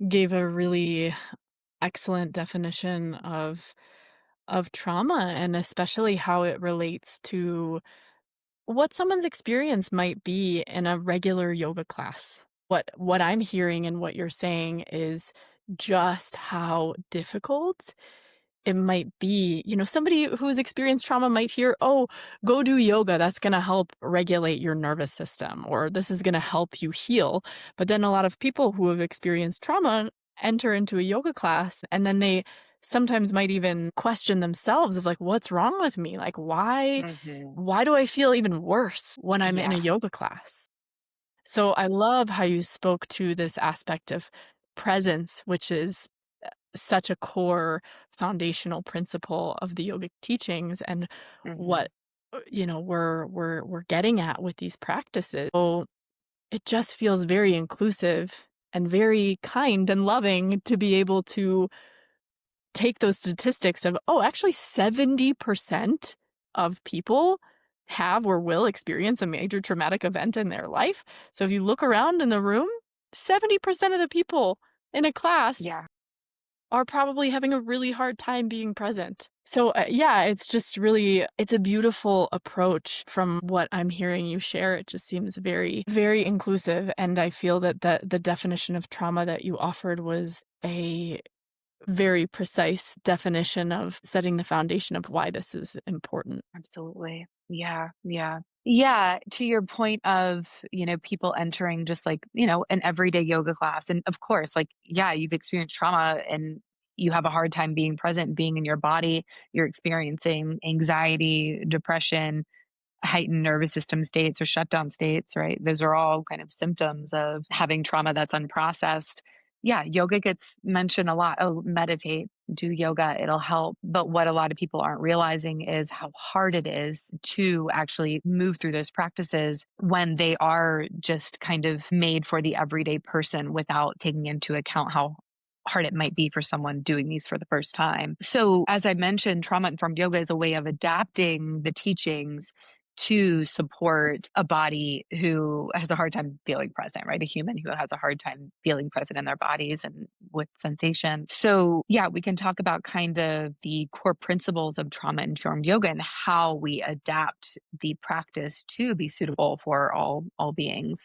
gave a really excellent definition of trauma, and especially how it relates to what someone's experience might be in a regular yoga class. What I'm hearing and what you're saying is just how difficult it might be. Somebody who's experienced trauma might hear, "Oh, go do yoga. That's gonna help regulate your nervous system," or "This is gonna help you heal." But then a lot of people who have experienced trauma enter into a yoga class, and then they sometimes might even question themselves of like, "What's wrong with me? Like, why Hmm. why do I feel even worse when I'm in Yeah. a yoga class?" So I love how you spoke to this aspect of presence, which is such a core foundational principle of the yogic teachings and Hmm. what we're getting at with these practices. So it just feels very inclusive and very kind and loving to be able to take those statistics of, oh, actually 70% of people have or will experience a major traumatic event in their life. So if you look around in the room, 70% of the people in a class Yeah. are probably having a really hard time being present. So, yeah, it's a beautiful approach from what I'm hearing you share. It just seems very, very inclusive. And I feel that the definition of trauma that you offered was a very precise definition of setting the foundation of why this is important. Absolutely. Yeah, yeah. Yeah, to your point of, people entering just like, an everyday yoga class. And of course, like, yeah, you've experienced trauma and you have a hard time being present, being in your body. You're experiencing anxiety, depression, heightened nervous system states or shutdown states, right? Those are all kind of symptoms of having trauma that's unprocessed. Yeah, yoga gets mentioned a lot. Oh, meditate, do yoga, it'll help. But what a lot of people aren't realizing is how hard it is to actually move through those practices when they are just kind of made for the everyday person without taking into account how hard it might be for someone doing these for the first time. So, as I mentioned, trauma informed yoga is a way of adapting the teachings to support a body who has a hard time feeling present, right? A human who has a hard time feeling present in their bodies and with sensation. So, yeah, we can talk about kind of the core principles of trauma informed yoga and how we adapt the practice to be suitable for all beings.